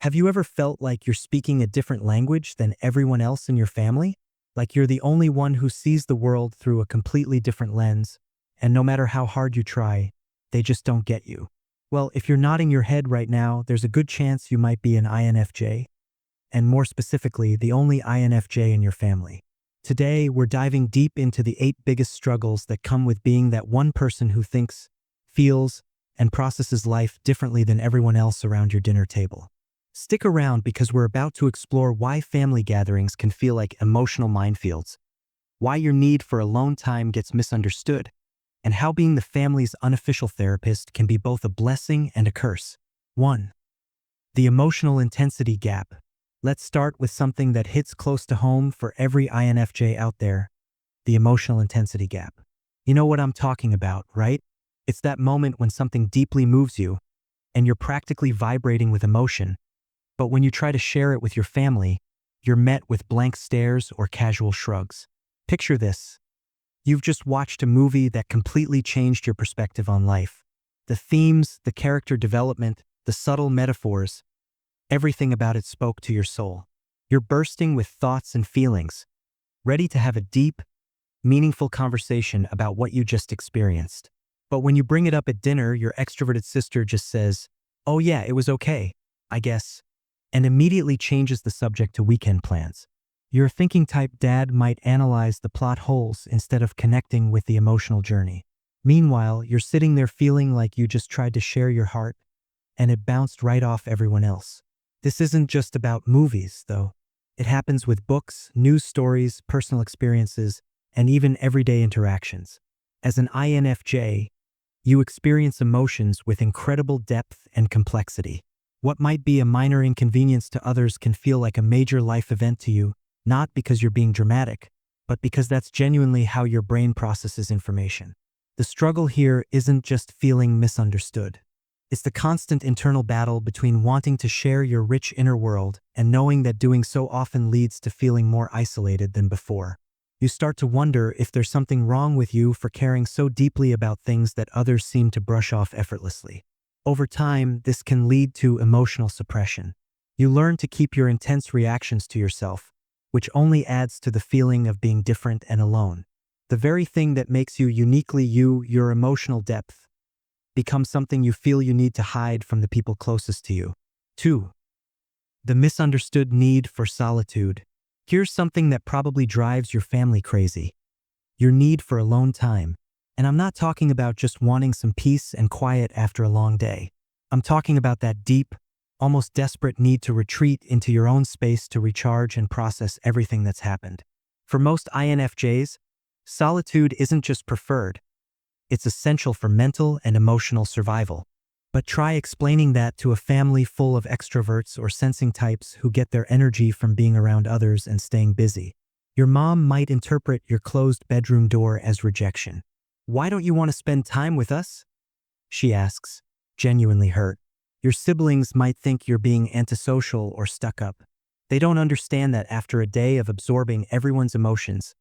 Have you ever felt like you're speaking a different language than everyone else in your family? Like you're the only one who sees the world through a completely different lens, and no matter how hard you try, they just don't get you. Well, if you're nodding your head right now, there's a good chance you might be an INFJ, and more specifically, the only INFJ in your family. Today, we're diving deep into the 8 biggest struggles that come with being that one person who thinks, feels, and processes life differently than everyone else around your dinner table. Stick around because we're about to explore why family gatherings can feel like emotional minefields, why your need for alone time gets misunderstood, and how being the family's unofficial therapist can be both a blessing and a curse. 1. The emotional intensity gap. Let's start with something that hits close to home for every INFJ out there, the emotional intensity gap. You know what I'm talking about, right? It's that moment when something deeply moves you, and you're practically vibrating with emotion, but when you try to share it with your family, you're met with blank stares or casual shrugs. Picture this. You've just watched a movie that completely changed your perspective on life. The themes, the character development, the subtle metaphors, everything about it spoke to your soul. You're bursting with thoughts and feelings, ready to have a deep, meaningful conversation about what you just experienced. But when you bring it up at dinner, your extroverted sister just says, "Oh yeah, it was okay, I guess," and immediately changes the subject to weekend plans. Your thinking type dad might analyze the plot holes instead of connecting with the emotional journey. Meanwhile, you're sitting there feeling like you just tried to share your heart, and it bounced right off everyone else. This isn't just about movies, though. It happens with books, news stories, personal experiences, and even everyday interactions. As an INFJ, you experience emotions with incredible depth and complexity. What might be a minor inconvenience to others can feel like a major life event to you, not because you're being dramatic, but because that's genuinely how your brain processes information. The struggle here isn't just feeling misunderstood. It's the constant internal battle between wanting to share your rich inner world and knowing that doing so often leads to feeling more isolated than before. You start to wonder if there's something wrong with you for caring so deeply about things that others seem to brush off effortlessly. Over time, this can lead to emotional suppression. You learn to keep your intense reactions to yourself, which only adds to the feeling of being different and alone. The very thing that makes you uniquely you, your emotional depth, becomes something you feel you need to hide from the people closest to you. 2. The misunderstood need for solitude. Here's something that probably drives your family crazy. Your need for alone time. And I'm not talking about just wanting some peace and quiet after a long day. I'm talking about that deep, almost desperate need to retreat into your own space to recharge and process everything that's happened. For most INFJs, solitude isn't just preferred. It's essential for mental and emotional survival. But try explaining that to a family full of extroverts or sensing types who get their energy from being around others and staying busy. Your mom might interpret your closed bedroom door as rejection. "Why don't you want to spend time with us?" she asks, genuinely hurt. Your siblings might think you're being antisocial or stuck up. They don't understand that after a day of absorbing everyone's emotions,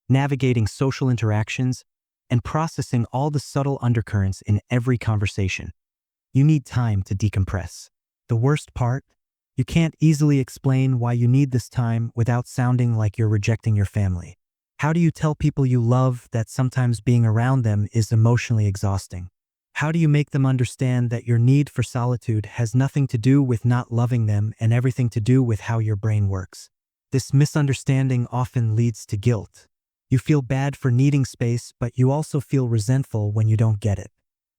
navigating social interactions, and processing all the subtle undercurrents in every conversation, you need time to decompress. The worst part? You can't easily explain why you need this time without sounding like you're rejecting your family. How do you tell people you love that sometimes being around them is emotionally exhausting? How do you make them understand that your need for solitude has nothing to do with not loving them and everything to do with how your brain works? This misunderstanding often leads to guilt. You feel bad for needing space, but you also feel resentful when you don't get it.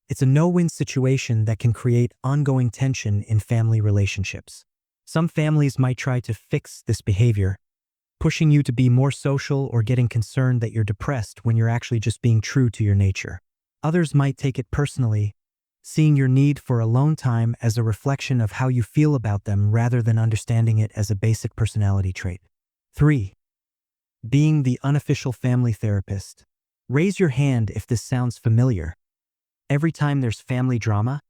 It's a no-win situation that can create ongoing tension in family relationships. Some families might try to fix this behavior, pushing you to be more social or getting concerned that you're depressed when you're actually just being true to your nature. Others might take it personally, seeing your need for alone time as a reflection of how you feel about them rather than understanding it as a basic personality trait. 3. Being the unofficial family therapist. Raise your hand if this sounds familiar. Every time there's family drama,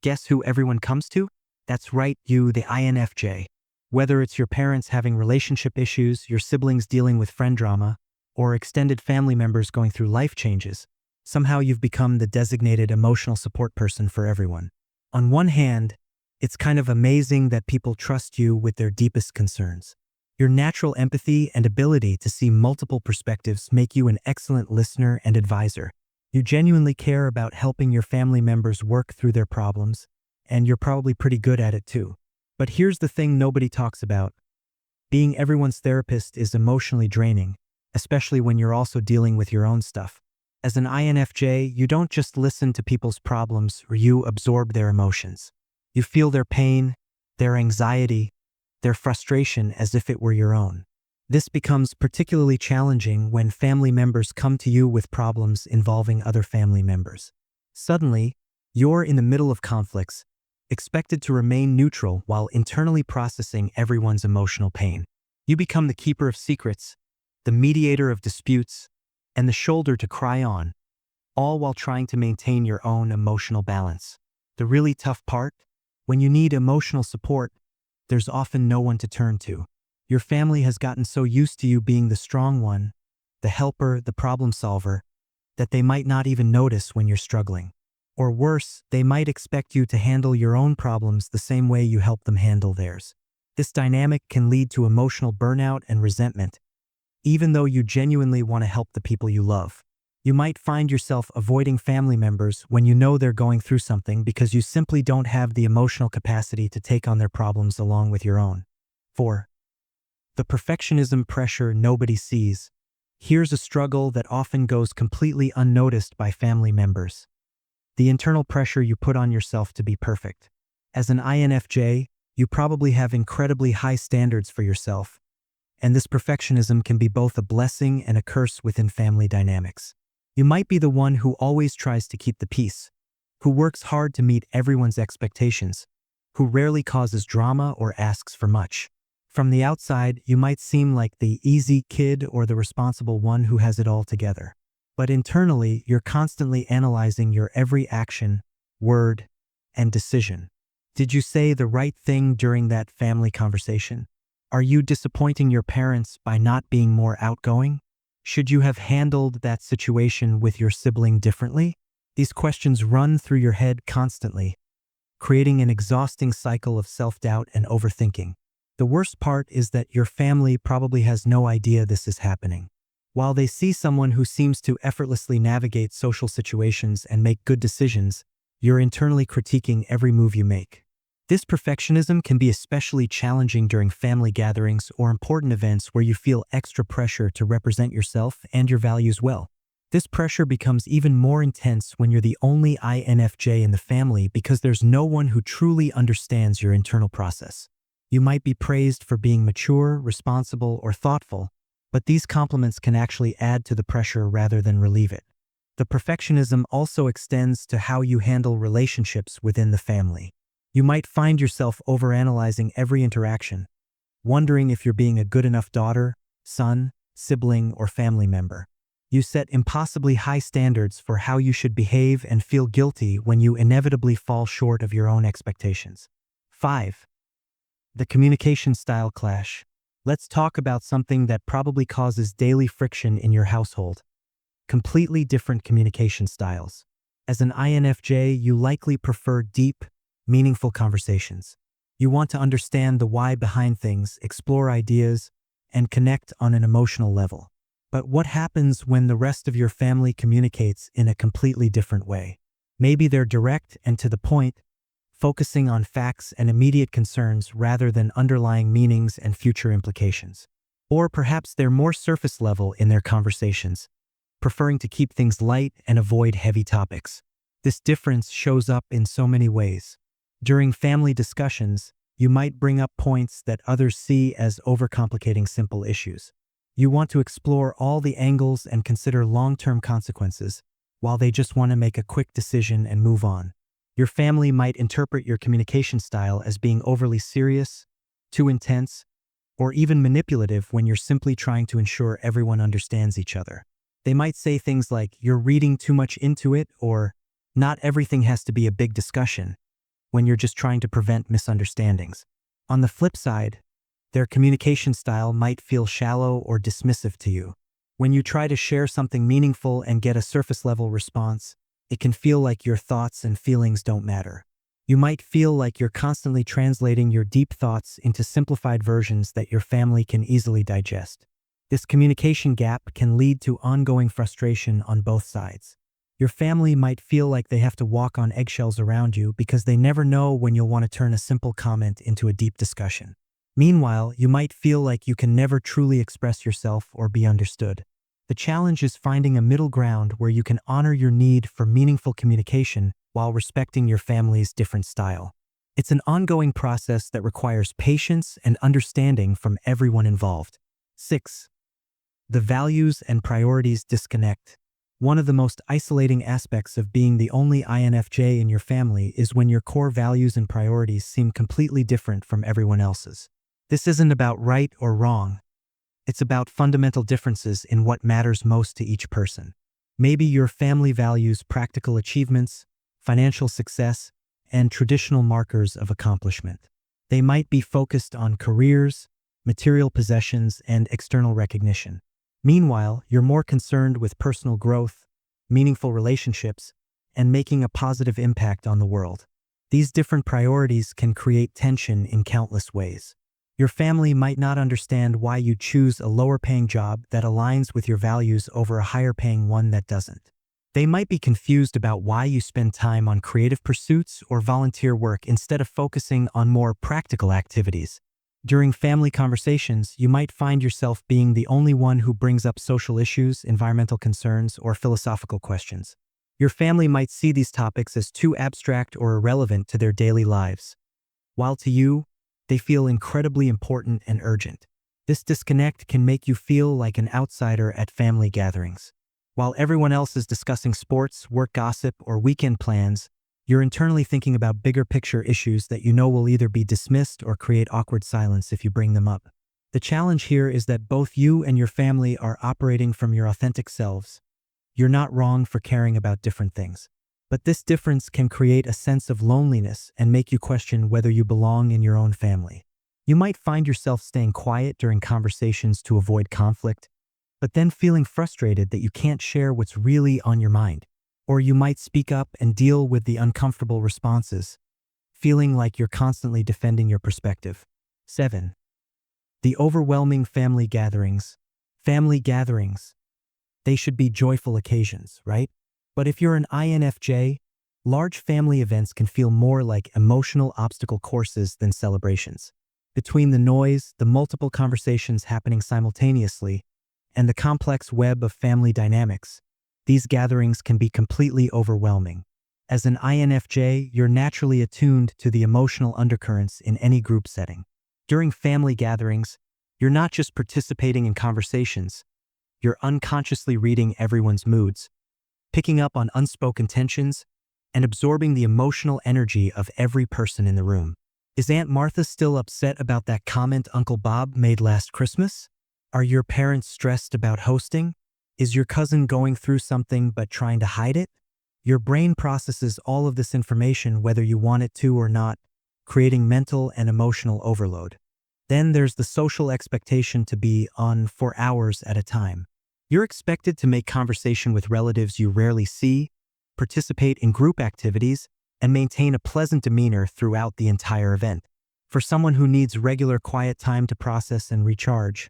guess who everyone comes to? That's right, you, the INFJ. Whether it's your parents having relationship issues, your siblings dealing with friend drama, or extended family members going through life changes, somehow you've become the designated emotional support person for everyone. On one hand, It's kind of amazing that people trust you with their deepest concerns. Your natural empathy and ability to see multiple perspectives make you an excellent listener and advisor. You genuinely care about helping your family members work through their problems, and you're probably pretty good at it too. But here's the thing nobody talks about. Being everyone's therapist is emotionally draining, especially when you're also dealing with your own stuff. As an INFJ, you don't just listen to people's problems or you absorb their emotions. You feel their pain, their anxiety, their frustration as if it were your own. This becomes particularly challenging when family members come to you with problems involving other family members. Suddenly, you're in the middle of conflicts, expected to remain neutral while internally processing everyone's emotional pain. You become the keeper of secrets, the mediator of disputes, and the shoulder to cry on, all while trying to maintain your own emotional balance. The really tough part? When you need emotional support, there's often no one to turn to. Your family has gotten so used to you being the strong one, the helper, the problem solver, that they might not even notice when you're struggling. Or worse, they might expect you to handle your own problems the same way you help them handle theirs. This dynamic can lead to emotional burnout and resentment, even though you genuinely want to help the people you love. You might find yourself avoiding family members when you know they're going through something because you simply don't have the emotional capacity to take on their problems along with your own. 4. The perfectionism pressure nobody sees. Here's a struggle that often goes completely unnoticed by family members. The internal pressure you put on yourself to be perfect. As an INFJ, you probably have incredibly high standards for yourself, and this perfectionism can be both a blessing and a curse within family dynamics. You might be the one who always tries to keep the peace, who works hard to meet everyone's expectations, who rarely causes drama or asks for much. From the outside, you might seem like the easy kid or the responsible one who has it all together. But internally, you're constantly analyzing your every action, word, and decision. Did you say the right thing during that family conversation? Are you disappointing your parents by not being more outgoing? Should you have handled that situation with your sibling differently? These questions run through your head constantly, creating an exhausting cycle of self-doubt and overthinking. The worst part is that your family probably has no idea this is happening. While they see someone who seems to effortlessly navigate social situations and make good decisions, you're internally critiquing every move you make. This perfectionism can be especially challenging during family gatherings or important events where you feel extra pressure to represent yourself and your values well. This pressure becomes even more intense when you're the only INFJ in the family because there's no one who truly understands your internal process. You might be praised for being mature, responsible, or thoughtful, but these compliments can actually add to the pressure rather than relieve it. The perfectionism also extends to how you handle relationships within the family. You might find yourself overanalyzing every interaction, wondering if you're being a good enough daughter, son, sibling, or family member. You set impossibly high standards for how you should behave and feel guilty when you inevitably fall short of your own expectations. 5. The communication style clash. Let's talk about something that probably causes daily friction in your household. Completely different communication styles. As an INFJ, you likely prefer deep, meaningful conversations. You want to understand the why behind things, explore ideas, and connect on an emotional level. But what happens when the rest of your family communicates in a completely different way? Maybe they're direct and to the point, focusing on facts and immediate concerns rather than underlying meanings and future implications. Or perhaps they're more surface level in their conversations, preferring to keep things light and avoid heavy topics. This difference shows up in so many ways. During family discussions, you might bring up points that others see as overcomplicating simple issues. You want to explore all the angles and consider long-term consequences, while they just want to make a quick decision and move on. Your family might interpret your communication style as being overly serious, too intense, or even manipulative when you're simply trying to ensure everyone understands each other. They might say things like, "You're reading too much into it," or "Not everything has to be a big discussion," when you're just trying to prevent misunderstandings. On the flip side, their communication style might feel shallow or dismissive to you. When you try to share something meaningful and get a surface-level response, it can feel like your thoughts and feelings don't matter. You might feel like you're constantly translating your deep thoughts into simplified versions that your family can easily digest. This communication gap can lead to ongoing frustration on both sides. Your family might feel like they have to walk on eggshells around you because they never know when you'll want to turn a simple comment into a deep discussion. Meanwhile, you might feel like you can never truly express yourself or be understood. The challenge is finding a middle ground where you can honor your need for meaningful communication while respecting your family's different style. It's an ongoing process that requires patience and understanding from everyone involved. 6. The values and priorities disconnect. One of the most isolating aspects of being the only INFJ in your family is when your core values and priorities seem completely different from everyone else's. This isn't about right or wrong. It's about fundamental differences in what matters most to each person. Maybe your family values practical achievements, financial success, and traditional markers of accomplishment. They might be focused on careers, material possessions, and external recognition. Meanwhile, you're more concerned with personal growth, meaningful relationships, and making a positive impact on the world. These different priorities can create tension in countless ways. Your family might not understand why you choose a lower-paying job that aligns with your values over a higher-paying one that doesn't. They might be confused about why you spend time on creative pursuits or volunteer work instead of focusing on more practical activities. During family conversations, you might find yourself being the only one who brings up social issues, environmental concerns, or philosophical questions. Your family might see these topics as too abstract or irrelevant to their daily lives, while to you, they feel incredibly important and urgent. This disconnect can make you feel like an outsider at family gatherings. While everyone else is discussing sports, work gossip, or weekend plans, you're internally thinking about bigger picture issues that you know will either be dismissed or create awkward silence if you bring them up. The challenge here is that both you and your family are operating from your authentic selves. You're not wrong for caring about different things. But this difference can create a sense of loneliness and make you question whether you belong in your own family. You might find yourself staying quiet during conversations to avoid conflict, but then feeling frustrated that you can't share what's really on your mind. Or you might speak up and deal with the uncomfortable responses, feeling like you're constantly defending your perspective. 7. The overwhelming family gatherings. Family gatherings. They should be joyful occasions, right? But if you're an INFJ, large family events can feel more like emotional obstacle courses than celebrations. Between the noise, the multiple conversations happening simultaneously, and the complex web of family dynamics, these gatherings can be completely overwhelming. As an INFJ, you're naturally attuned to the emotional undercurrents in any group setting. During family gatherings, you're not just participating in conversations, you're unconsciously reading everyone's moods, picking up on unspoken tensions, and absorbing the emotional energy of every person in the room. Is Aunt Martha still upset about that comment Uncle Bob made last Christmas? Are your parents stressed about hosting? Is your cousin going through something but trying to hide it? Your brain processes all of this information whether you want it to or not, creating mental and emotional overload. Then there's the social expectation to be on for hours at a time. You're expected to make conversation with relatives you rarely see, participate in group activities, and maintain a pleasant demeanor throughout the entire event. For someone who needs regular quiet time to process and recharge,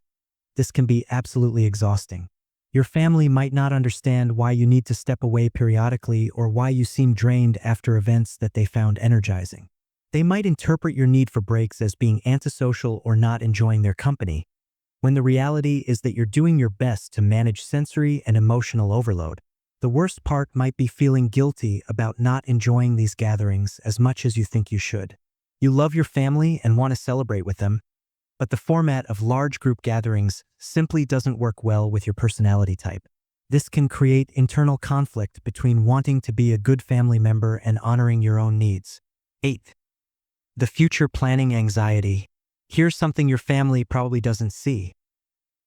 this can be absolutely exhausting. Your family might not understand why you need to step away periodically or why you seem drained after events that they found energizing. They might interpret your need for breaks as being antisocial or not enjoying their company, when the reality is that you're doing your best to manage sensory and emotional overload. The worst part might be feeling guilty about not enjoying these gatherings as much as you think you should. You love your family and want to celebrate with them, but the format of large group gatherings simply doesn't work well with your personality type. This can create internal conflict between wanting to be a good family member and honoring your own needs. 8. The future planning anxiety. Here's something your family probably doesn't see: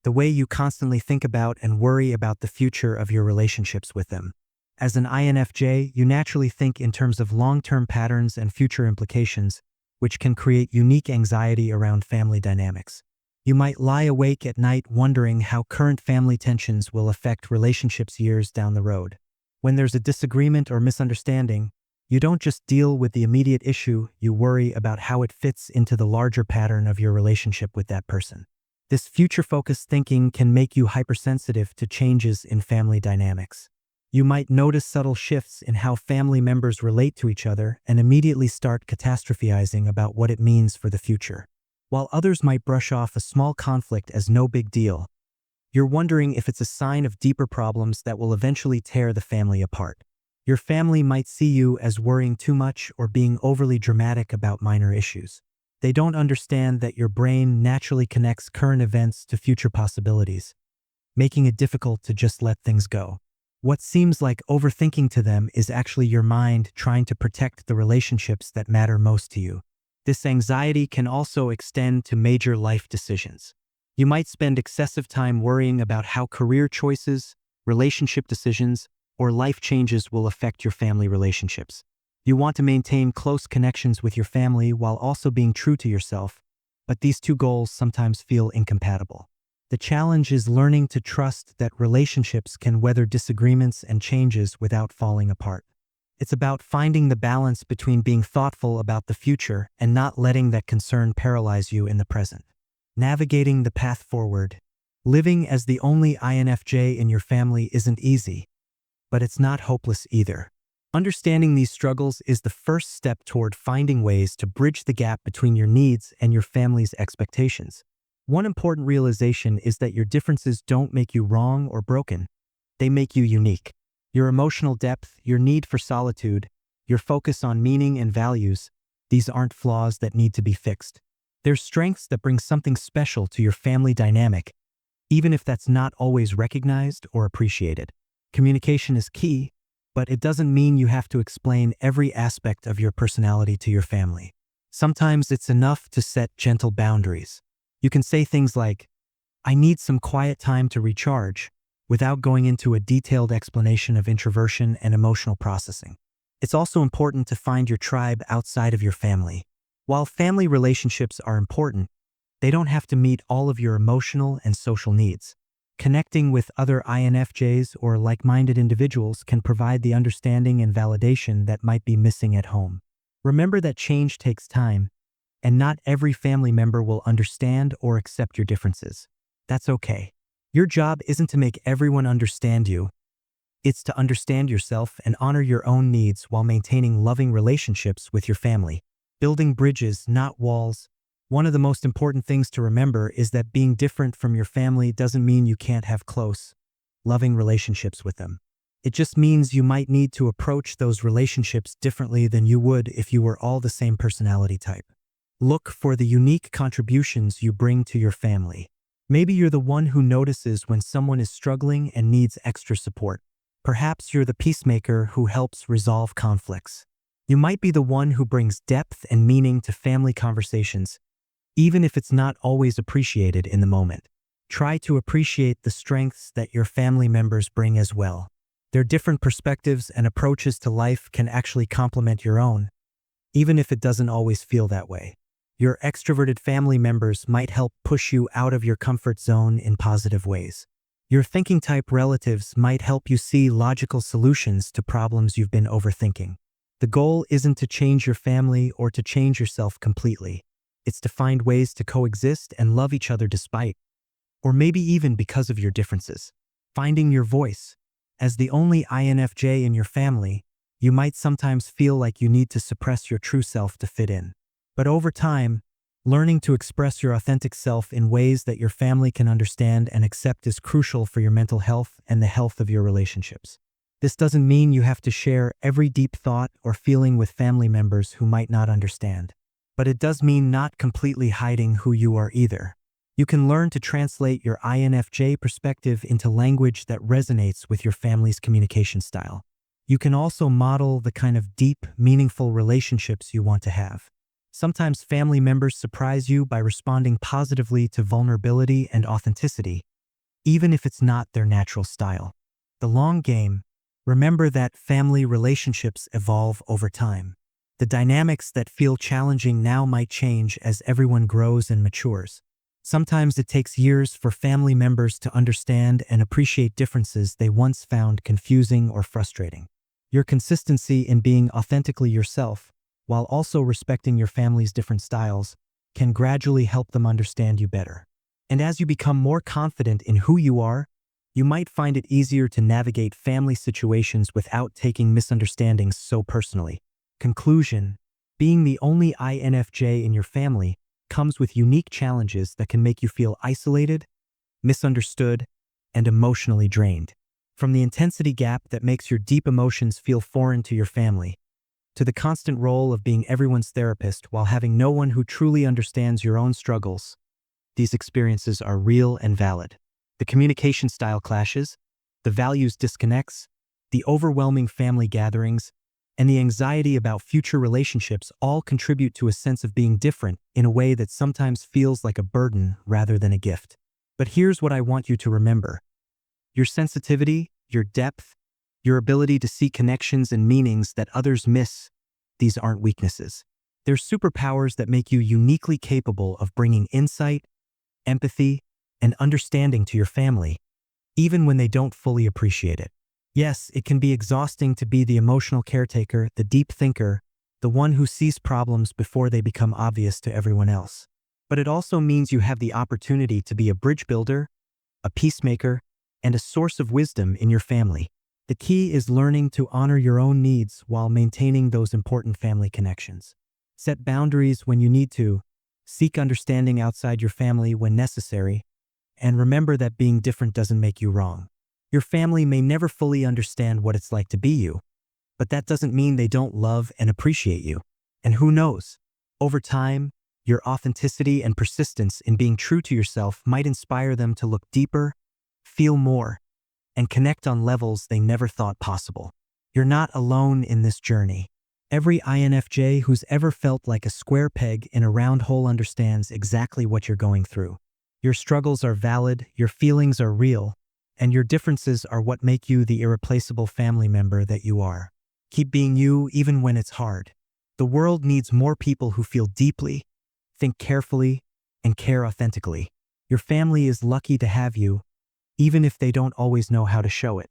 the way you constantly think about and worry about the future of your relationships with them. As an INFJ, you naturally think in terms of long-term patterns and future implications, which can create unique anxiety around family dynamics. You might lie awake at night wondering how current family tensions will affect relationships years down the road. When there's a disagreement or misunderstanding, You don't just deal with the immediate issue, you worry about how it fits into the larger pattern of your relationship with that person. This future-focused thinking can make you hypersensitive to changes in family dynamics. You might notice subtle shifts in how family members relate to each other and immediately start catastrophizing about what it means for the future. While others might brush off a small conflict as no big deal, you're wondering if it's a sign of deeper problems that will eventually tear the family apart. Your family might see you as worrying too much or being overly dramatic about minor issues. They don't understand that your brain naturally connects current events to future possibilities, making it difficult to just let things go. What seems like overthinking to them is actually your mind trying to protect the relationships that matter most to you. This anxiety can also extend to major life decisions. You might spend excessive time worrying about how career choices, relationship decisions, or life changes will affect your family relationships. You want to maintain close connections with your family while also being true to yourself, but these two goals sometimes feel incompatible. The challenge is learning to trust that relationships can weather disagreements and changes without falling apart. It's about finding the balance between being thoughtful about the future and not letting that concern paralyze you in the present. Navigating the path forward. Living as the only INFJ in your family isn't easy, but it's not hopeless either. Understanding these struggles is the first step toward finding ways to bridge the gap between your needs and your family's expectations. One important realization is that your differences don't make you wrong or broken. They make you unique. Your emotional depth, your need for solitude, your focus on meaning and values, these aren't flaws that need to be fixed. They're strengths that bring something special to your family dynamic, even if that's not always recognized or appreciated. Communication is key, but it doesn't mean you have to explain every aspect of your personality to your family. Sometimes it's enough to set gentle boundaries. You can say things like, "I need some quiet time to recharge," without going into a detailed explanation of introversion and emotional processing. It's also important to find your tribe outside of your family. While family relationships are important, they don't have to meet all of your emotional and social needs. Connecting with other INFJs or like-minded individuals can provide the understanding and validation that might be missing at home. Remember that change takes time, and not every family member will understand or accept your differences. That's okay. Your job isn't to make everyone understand you. It's to understand yourself and honor your own needs while maintaining loving relationships with your family. Building bridges, not walls. One of the most important things to remember is that being different from your family doesn't mean you can't have close, loving relationships with them. It just means you might need to approach those relationships differently than you would if you were all the same personality type. Look for the unique contributions you bring to your family. Maybe you're the one who notices when someone is struggling and needs extra support. Perhaps you're the peacemaker who helps resolve conflicts. You might be the one who brings depth and meaning to family conversations, even if it's not always appreciated in the moment. Try to appreciate the strengths that your family members bring as well. Their different perspectives and approaches to life can actually complement your own, even if it doesn't always feel that way. Your extroverted family members might help push you out of your comfort zone in positive ways. Your thinking-type relatives might help you see logical solutions to problems you've been overthinking. The goal isn't to change your family or to change yourself completely. It's to find ways to coexist and love each other despite, or maybe even because of your differences. Finding your voice. As the only INFJ in your family, you might sometimes feel like you need to suppress your true self to fit in. But over time, learning to express your authentic self in ways that your family can understand and accept is crucial for your mental health and the health of your relationships. This doesn't mean you have to share every deep thought or feeling with family members who might not understand. But it does mean not completely hiding who you are either. You can learn to translate your INFJ perspective into language that resonates with your family's communication style. You can also model the kind of deep, meaningful relationships you want to have. Sometimes family members surprise you by responding positively to vulnerability and authenticity, even if it's not their natural style. The long game. Remember that family relationships evolve over time. The dynamics that feel challenging now might change as everyone grows and matures. Sometimes it takes years for family members to understand and appreciate differences they once found confusing or frustrating. Your consistency in being authentically yourself, while also respecting your family's different styles, can gradually help them understand you better. And as you become more confident in who you are, you might find it easier to navigate family situations without taking misunderstandings so personally. Conclusion: being the only INFJ in your family comes with unique challenges that can make you feel isolated, misunderstood, and emotionally drained. From the intensity gap that makes your deep emotions feel foreign to your family, to the constant role of being everyone's therapist while having no one who truly understands your own struggles, these experiences are real and valid. The communication style clashes, the values disconnects, the overwhelming family gatherings, and the anxiety about future relationships all contribute to a sense of being different in a way that sometimes feels like a burden rather than a gift. But here's what I want you to remember. Your sensitivity, your depth, your ability to see connections and meanings that others miss, these aren't weaknesses. They're superpowers that make you uniquely capable of bringing insight, empathy, and understanding to your family, even when they don't fully appreciate it. Yes, it can be exhausting to be the emotional caretaker, the deep thinker, the one who sees problems before they become obvious to everyone else. But it also means you have the opportunity to be a bridge builder, a peacemaker, and a source of wisdom in your family. The key is learning to honor your own needs while maintaining those important family connections. Set boundaries when you need to, seek understanding outside your family when necessary, and remember that being different doesn't make you wrong. Your family may never fully understand what it's like to be you, but that doesn't mean they don't love and appreciate you. And who knows, over time, your authenticity and persistence in being true to yourself might inspire them to look deeper, feel more, and connect on levels they never thought possible. You're not alone in this journey. Every INFJ who's ever felt like a square peg in a round hole understands exactly what you're going through. Your struggles are valid, your feelings are real, and your differences are what make you the irreplaceable family member that you are. Keep being you even when it's hard. The world needs more people who feel deeply, think carefully, and care authentically. Your family is lucky to have you, even if they don't always know how to show it.